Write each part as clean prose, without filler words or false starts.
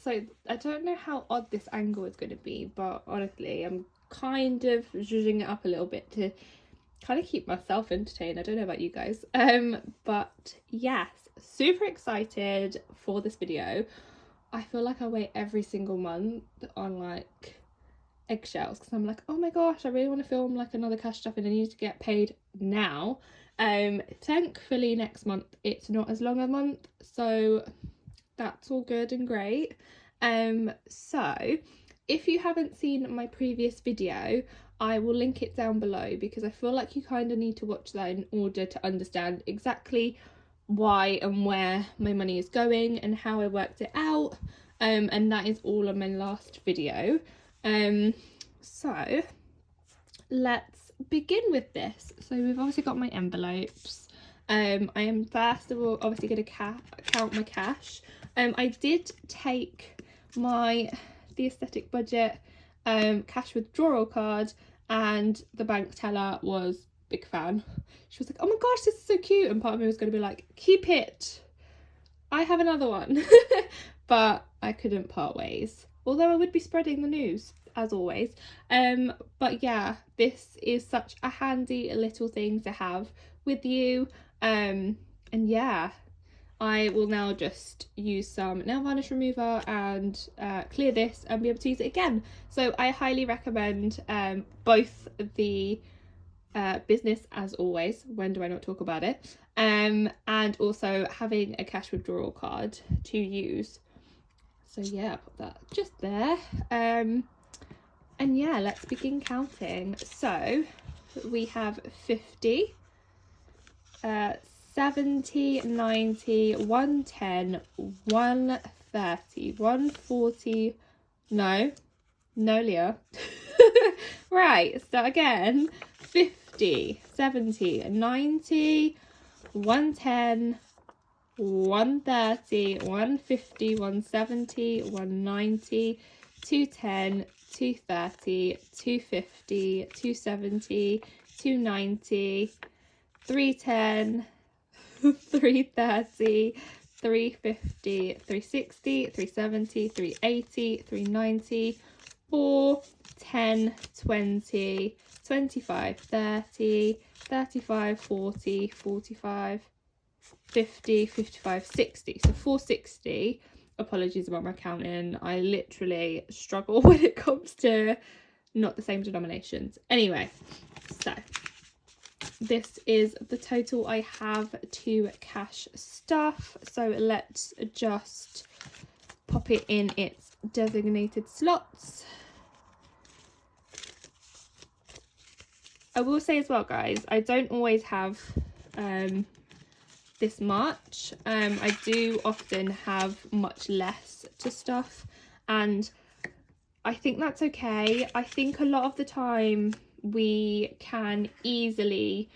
so I don't know how odd this angle is going to be, but honestly I'm kind of zhuzhing it up a little bit to kind of keep myself entertained. I don't know about you guys, but yes, super excited for this video. I feel like I wait every single month on like eggshells because I'm like, oh my gosh, I really want to film like another cash stuff and I need to get paid now. Thankfully next month it's not as long a month, so that's all good and great. So if you haven't seen my previous video, I will link it down below because I feel like you kind of need to watch that in order to understand exactly why and where my money is going and how I worked it out. And that is all on my last video. So let's begin with this. So we've obviously got my envelopes. I am first of all obviously going to count my cash. I did take the aesthetic budget cash withdrawal card, and the bank teller was big fan. She was like, oh my gosh, this is so cute, and part of me was going to be like, keep it, I have another one. But I couldn't part ways, although I would be spreading the news as always. But yeah, this is such a handy little thing to have with you. And yeah, I will now just use some nail varnish remover and clear this and be able to use it again. So I highly recommend both the business as always, when do I not talk about it, and also having a cash withdrawal card to use. So yeah, put that just there. And yeah, let's begin counting. So we have 50, 70, 90, 110, 130, 140, no Leah. Right, start again. 50, 70, 90, 110, 130, 150, 170, 190, 210, 230, 250, 270, 290, 310, 330, 350, 360, 370, 380, 390, 4, 10, 20, 25, 30, 35, 40, 45, 50, 55, 60. So 460. Apologies about my counting. I literally struggle when it comes to not the same denominations. Anyway, so this is the total I have to cash stuff. So let's just pop it in its designated slots. I will say as well, guys, I don't always have this much. I do often have much less to stuff, and I think that's okay. I think a lot of the time we can easily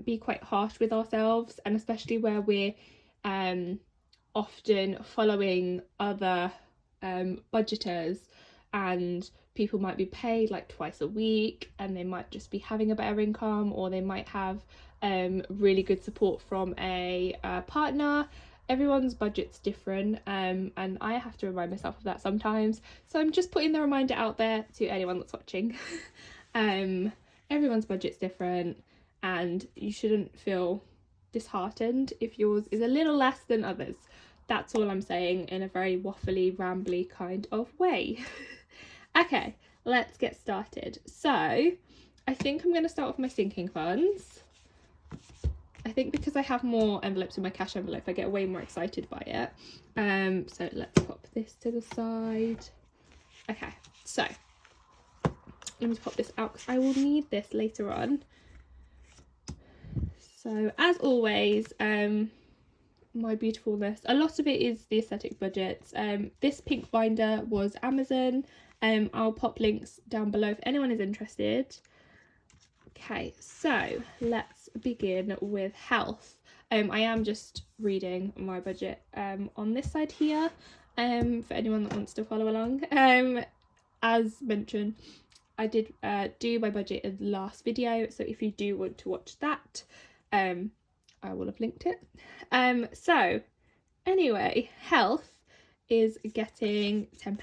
be quite harsh with ourselves, and especially where we're often following other budgeters, and people might be paid like twice a week and they might just be having a better income, or they might have really good support from a partner. Everyone's budget's different, and I have to remind myself of that sometimes, so I'm just putting the reminder out there to anyone that's watching. Everyone's budget's different, and you shouldn't feel disheartened if yours is a little less than others. That's all I'm saying, in a very waffly, rambly kind of way. Okay, let's get started. So I think I'm going to start with my sinking funds. I think because I have more envelopes in my cash envelope, I get way more excited by it. So let's pop this to the side. Okay, so let me pop this out because I will need this later on. So as always, my beautifulness, a lot of it is the aesthetic budgets. This pink binder was Amazon. I'll pop links down below if anyone is interested. Okay, so let's begin with health. I am just reading my budget on this side here, for anyone that wants to follow along. As mentioned, I did do my budget in the last video, so if you do want to watch that, I will have linked it. So anyway, health is getting £10.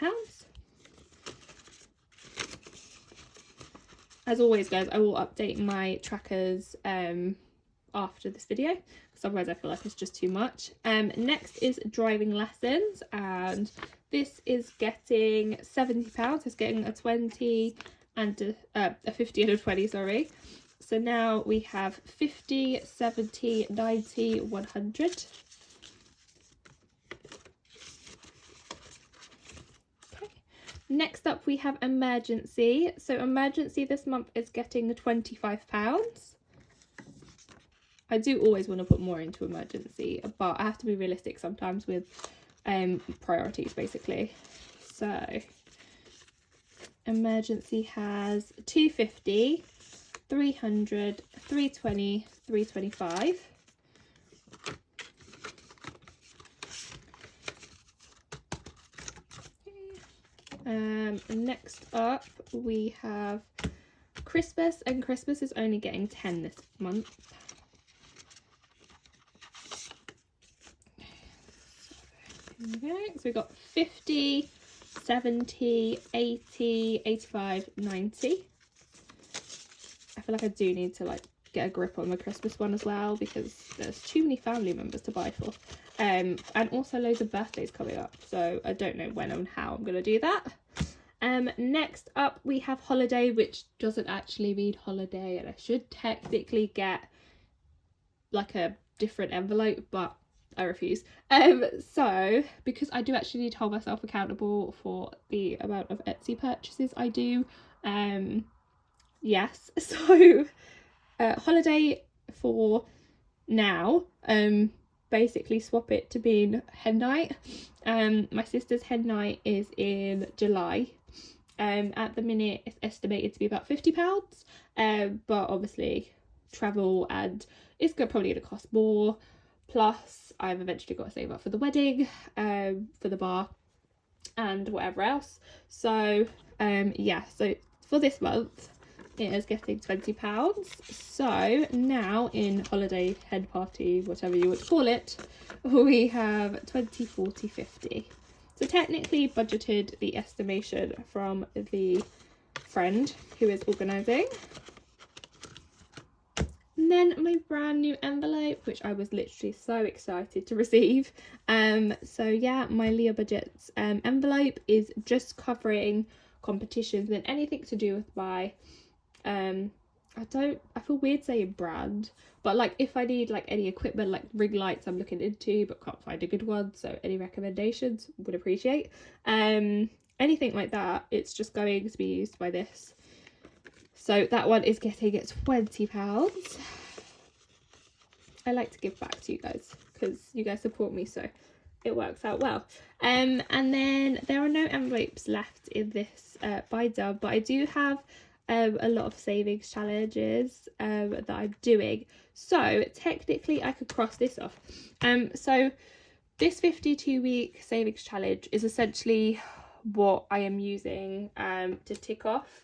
As always, guys, I will update my trackers after this video, because otherwise I feel like it's just too much. Next is driving lessons, and this is getting £70. It's getting a 20 and a 50 and a 20, sorry. So now we have 50, 70, 90, 100. Next up we have emergency. So emergency this month is getting the £25. I do always want to put more into emergency, but I have to be realistic sometimes with priorities, basically. So emergency has 250, 300, 320, 325. Next up we have Christmas, and Christmas is only getting 10 this month. Okay, so we've got 50, 70, 80, 85, 90. I feel like I do need to like get a grip on the Christmas one as well, because there's too many family members to buy for. And also loads of birthdays coming up, so I don't know when and how I'm going to do that. Next up we have holiday, which doesn't actually mean holiday, and I should technically get like a different envelope, but I refuse. So because I do actually need to hold myself accountable for the amount of Etsy purchases I do, yes, so holiday for now, basically swap it to being hen night. My sister's hen night is in July. At the minute it's estimated to be about £50, but obviously travel and it's probably going to cost more, plus I've eventually got to save up for the wedding, for the bar and whatever else. So yeah, so for this month it is getting £20. So now in holiday, head party, whatever you want to call it, we have 20, 40, 50. So technically budgeted the estimation from the friend who is organising. And then my brand new envelope, which I was literally so excited to receive. So yeah, my Leo Budgets envelope is just covering competitions and anything to do with my I feel weird saying brand, but like if I need like any equipment, like ring lights I'm looking into but can't find a good one, so any recommendations would appreciate. Anything like that, it's just going to be used by this. So that one is getting £20. I like to give back to you guys because you guys support me, so it works out well. And then there are no envelopes left in this binder, but I do have a lot of savings challenges that I'm doing, so technically I could cross this off. So this 52-week savings challenge is essentially what I am using to tick off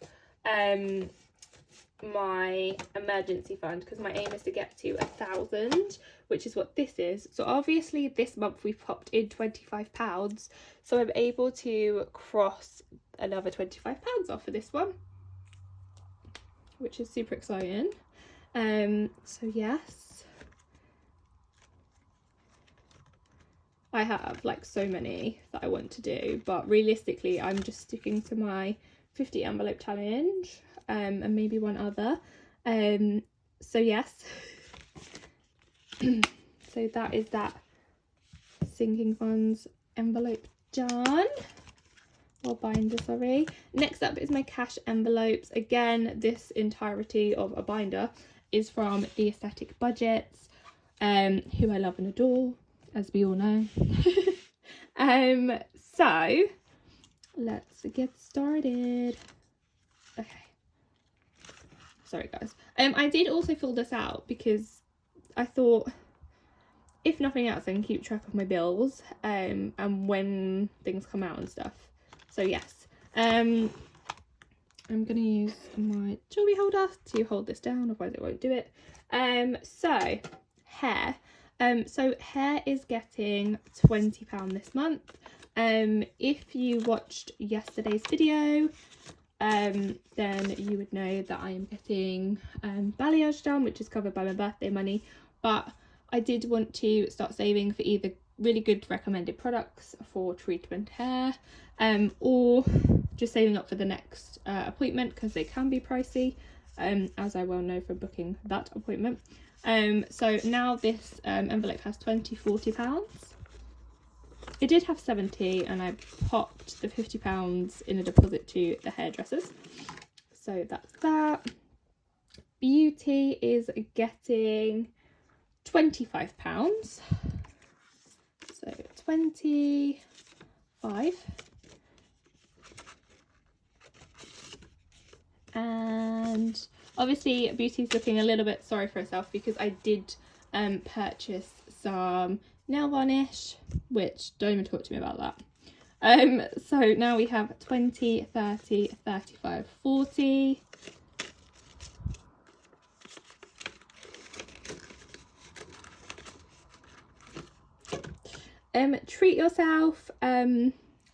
my emergency fund, because my aim is to get to 1,000, which is what this is. So obviously this month we've popped in £25, so I'm able to cross another £25 off for this one, which is super exciting. So yes, I have like so many that I want to do, but realistically I'm just sticking to my 50 envelope challenge, and maybe one other. So yes, so that is that sinking funds envelope done. Or binder, sorry. Next up is my cash envelopes. Again, this entirety of a binder is from the Aesthetic Budgets, who I love and adore, as we all know. So let's get started. Okay, sorry guys. I did also fill this out because I thought, if nothing else, I can keep track of my bills and when things come out and stuff. So yes, I'm going to use my jewellery holder to hold this down, otherwise it won't do it. So hair. So hair is getting £20 this month. If you watched yesterday's video, then you would know that I am getting balayage done, which is covered by my birthday money, but I did want to start saving for either really good recommended products for treatment hair, or just saving up for the next appointment, because they can be pricey, as I well know from booking that appointment. So now this envelope has £40. It did have 70, and I popped the £50 in a deposit to the hairdressers. So that's that. Beauty is getting £25. So 25. And obviously Beauty's looking a little bit sorry for herself, because I did purchase some nail varnish, which don't even talk to me about that. So now we have 20, 30, 35, 40. Treat yourself. I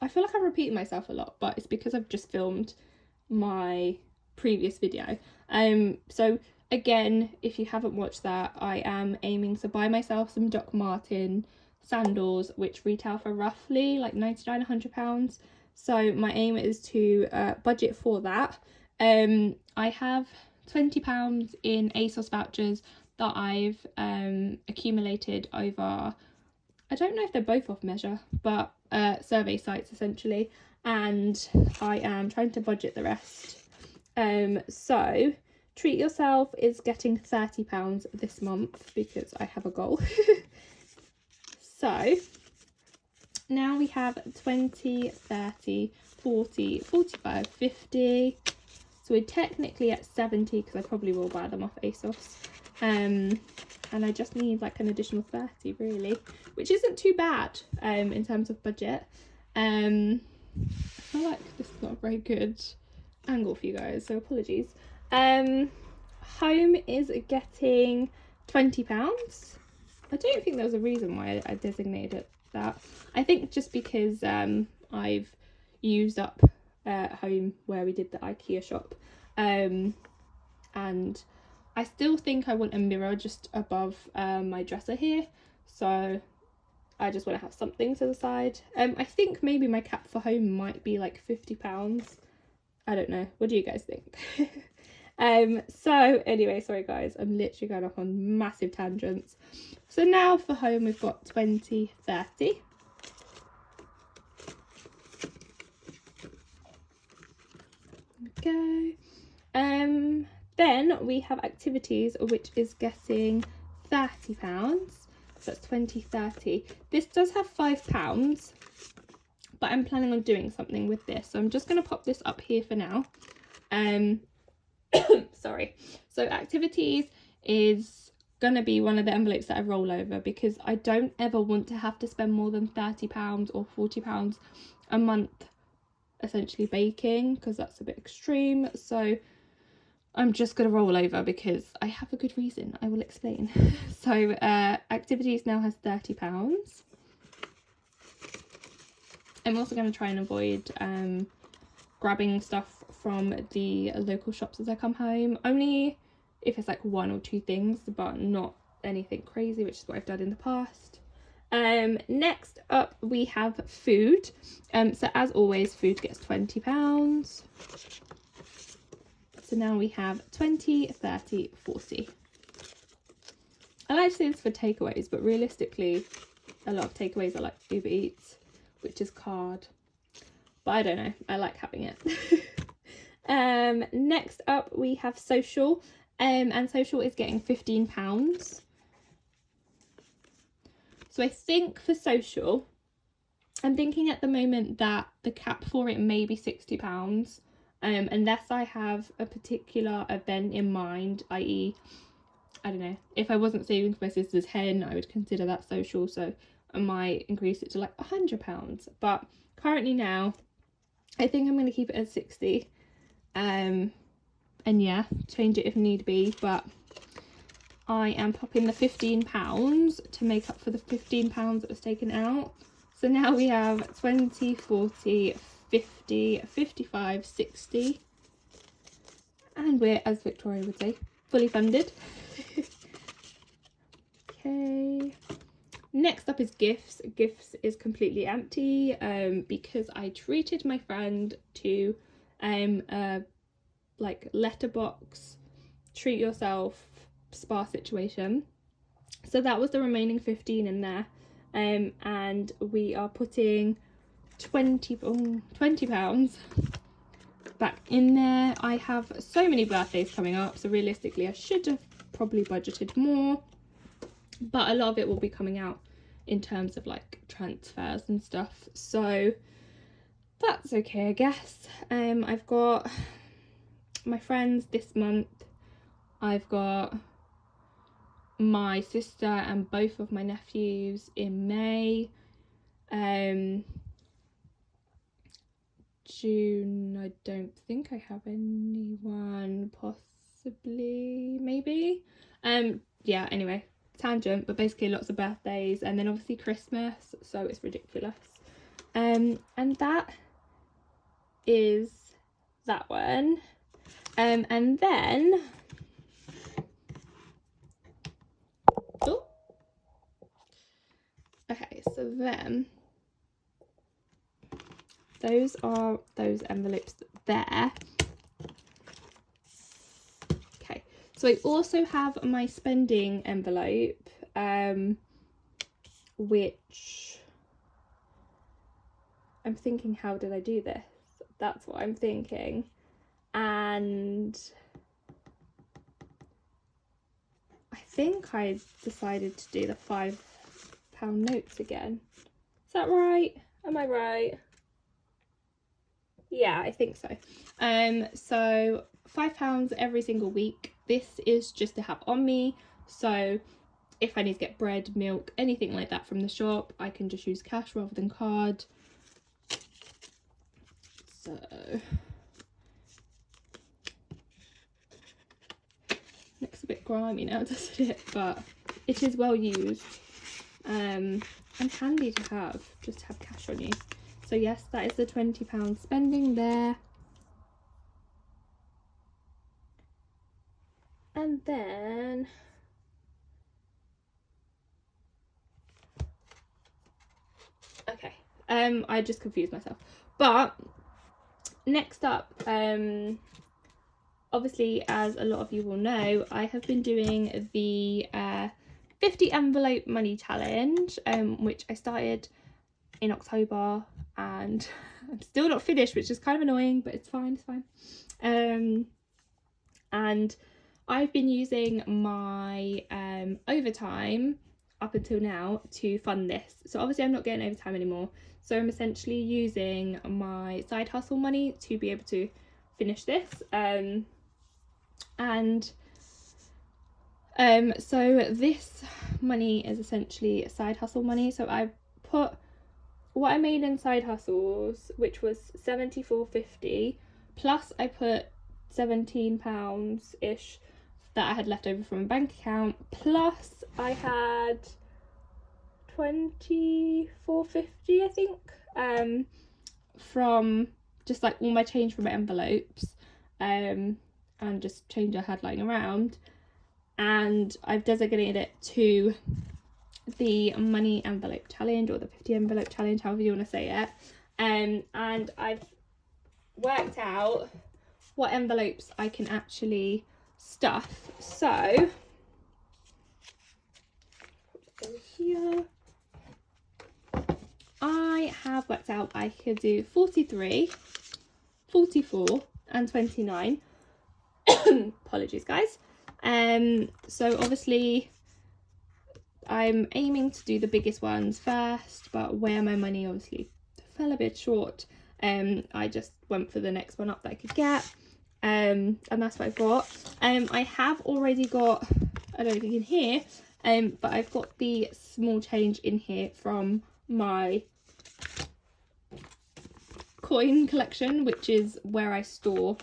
feel like I'm repeating myself a lot, but it's because I've just filmed my previous video. So again, if you haven't watched that, I am aiming to buy myself some Doc Marten sandals, which retail for roughly like £99–100. So my aim is to budget for that. I have £20 in ASOS vouchers that I've accumulated over, I don't know if they're both off measure, but survey sites essentially, and I am trying to budget the rest. So Treat Yourself is getting £30 this month because I have a goal. So now we have 20, 30, 40, 45, 50. So we're technically at 70 because I probably will buy them off ASOS. And I just need like an additional 30 really, which isn't too bad in terms of budget. I feel like this is not a very good angle for you guys, so apologies. Home is getting £20. I don't think there was a reason why I designated it that. I think just because I've used up home where we did the IKEA shop, and I still think I want a mirror just above my dresser here, so I just want to have something to the side. I think maybe my cap for home might be like £50. I don't know. What do you guys think? So anyway, sorry guys, I'm literally going off on massive tangents. So now for home we've got 20, 30. Okay. Then we have activities, which is getting £30. So that's 20, 30. This does have £5, but I'm planning on doing something with this. So I'm just going to pop this up here for now. Sorry. So activities is going to be one of the envelopes that I roll over, because I don't ever want to have to spend more than £30 or £40 a month essentially baking, because that's a bit extreme. So I'm just going to roll over because I have a good reason. I will explain. So activities now has £30. I'm also going to try and avoid grabbing stuff from the local shops as I come home. Only if it's like 1 or 2 things, but not anything crazy, which is what I've done in the past. Next up we have food. So as always, food gets £20. So now we have 20, 30, 40. I like to say this for takeaways, but realistically a lot of takeaways are like Uber Eats, which is card. But I don't know, I like having it. Next up we have social, and social is getting £15. So I think for social, I'm thinking at the moment that the cap for it may be £60, unless I have a particular event in mind, i.e. I don't know, if I wasn't saving for my sister's hen, I would consider that social, so I might increase it to like £100. But currently now, I think I'm going to keep it at 60, and yeah, change it if need be. But I am popping the £15 to make up for the £15 that was taken out. So now we have 20, 40, 50, 55, 60. And we're, as Victoria would say, fully funded. Okay. Next up is gifts. Gifts is completely empty because I treated my friend to like letterbox treat yourself spa situation. So that was the remaining 15 in there. And we are putting £20 back in there. I have so many birthdays coming up, so realistically I should have probably budgeted more, but a lot of it will be coming out in terms of like transfers and stuff, so that's okay, I guess. I've got my friends this month, I've got my sister and both of my nephews in May. June, I don't think I have anyone, possibly, maybe. Yeah, anyway, tangent, but basically lots of birthdays, and then obviously Christmas, so it's ridiculous. And that is that one. And then okay, so then those are those envelopes there. Okay, so I also have my spending envelope, which I'm thinking, how did I do this? That's what I'm thinking. And I think I decided to do the £5 notes again. Is that right? Am I right? Yeah, I think so. So £5 every single week. This is just to have on me, so if I need to get bread, milk, anything like that from the shop, I can just use cash rather than card. So looks a bit grimy now, doesn't it? But it is well used, and handy to have, just to have cash on you. So yes, that is the £20 spending there. And then okay, I just confused myself. But next up, obviously, as a lot of you will know, I have been doing the 50 envelope money challenge, which I started in October, and I'm still not finished, which is kind of annoying, but it's fine, it's fine. And I've been using my overtime up until now to fund this. So obviously I'm not getting overtime anymore, so I'm essentially using my side hustle money to be able to finish this. So this money is essentially side hustle money. So I put what I made in side hustles, which was £74.50, plus I put £17 ish that I had left over from a bank account, plus I had £24.50, I think, from just like all my change from my envelopes, and just change I had lying around, and I've designated it to the money envelope challenge, or the 50 envelope challenge, however you want to say it. And I've worked out what envelopes I can actually stuff. So over here, I have worked out I could do 43, 44 and 29. Apologies guys. So obviously I'm aiming to do the biggest ones first, but where my money obviously fell a bit short, I just went for the next one up that I could get, and that's what I've got. I have already got, I don't know if you can hear, but I've got the small change in here from my coin collection, which is where I store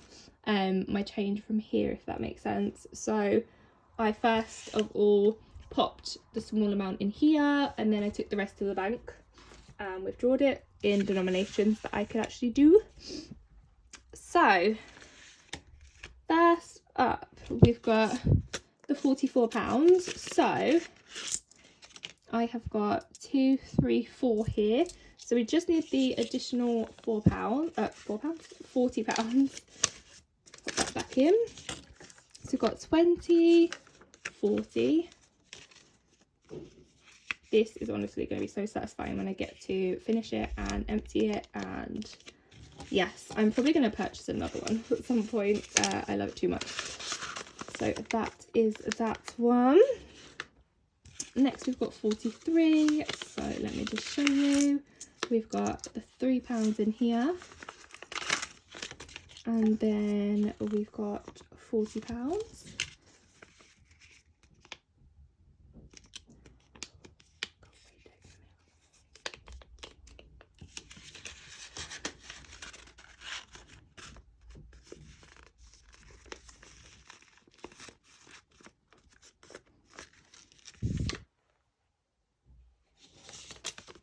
my change from here, if that makes sense. So I first of all popped the small amount in here, and then I took the rest to the bank and withdrawed it in denominations that I could actually do. So first up, we've got the £44. So I have got 2, 3, 4 here. So we just need the additional £40. Put that back in. So we've got 20, 40. This is honestly going to be so satisfying when I get to finish it and empty it. And yes, I'm probably going to purchase another one at some point. I love it too much. So that is that one. Next we've got 43. So let me just show you. We've got the £3 in here. And then we've got £40.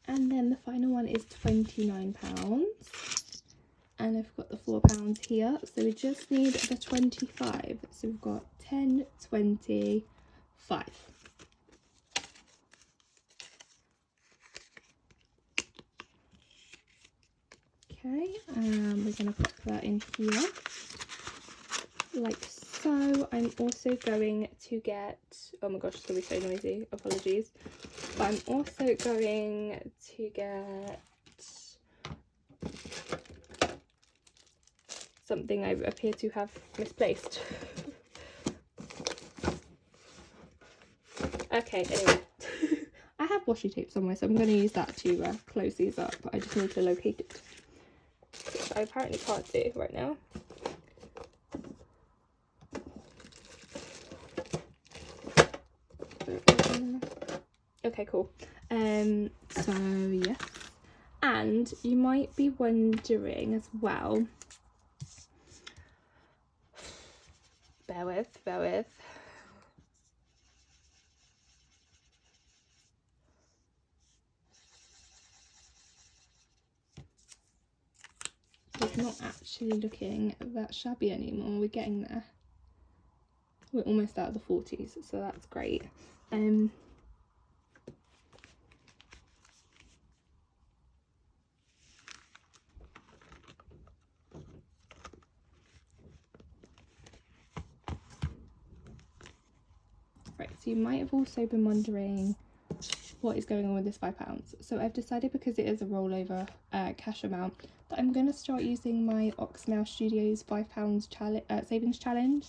And then the final one is £29. And I've got the £4 here. So we just need the 25. So we've got 10, 20, 5. Okay, and we're going to put that in here. Like so. I'm also going to get, oh my gosh, it's going to be so noisy, apologies. But I'm also going to get something I appear to have misplaced. Okay, anyway. I have washi tape somewhere, so I'm going to use that to close these up. I just need to locate it, which I apparently can't do right now. Okay, cool. So yes, and you might be wondering as well, bear with, it's not actually looking that shabby anymore. We're getting there. We're almost out of the 40s, so that's great. Right, so you might have also been wondering what is going on with this £5. So I've decided, because it is a rollover cash amount, that I'm going to start using my Oxmail Studios £5 savings challenge.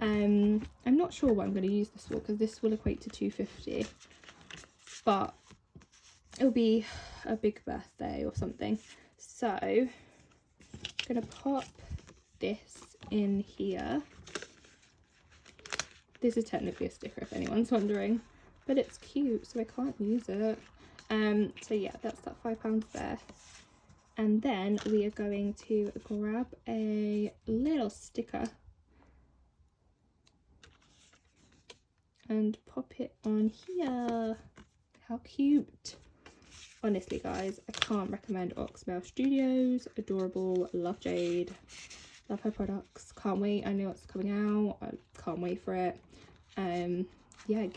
I'm not sure what I'm going to use this for, because this will equate to £2.50, but it'll be a big birthday or something. So I'm going to pop this in here. This is technically a sticker if anyone's wondering, but it's cute, so I can't use it. So yeah, that's that £5 there. And then we are going to grab a little sticker and pop it on here. How cute. Honestly guys, I can't recommend Oxmail Studios. Adorable, love Jade, love her products, can't wait. I know it's coming out, I can't wait for it. Yeah,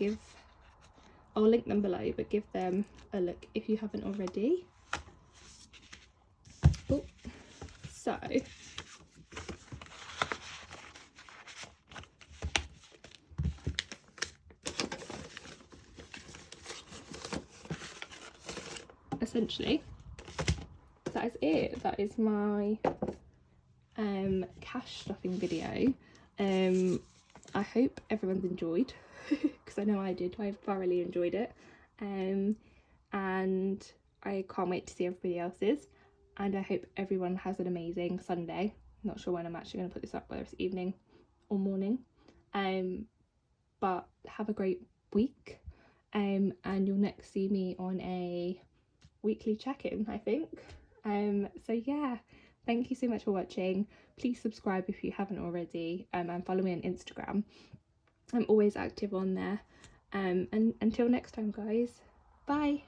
I'll link them below, but give them a look if you haven't already. Oh, so essentially that is it. That is my cash stuffing video. I hope everyone's enjoyed, because I know I did. I thoroughly enjoyed it, and I can't wait to see everybody else's, and I hope everyone has an amazing Sunday. Not sure when I'm actually going to put this up, whether it's evening or morning, but have a great week, and you'll next see me on a weekly check-in, I think. So yeah, thank you so much for watching. Please subscribe if you haven't already, and follow me on Instagram. I'm always active on there. And until next time, guys, bye.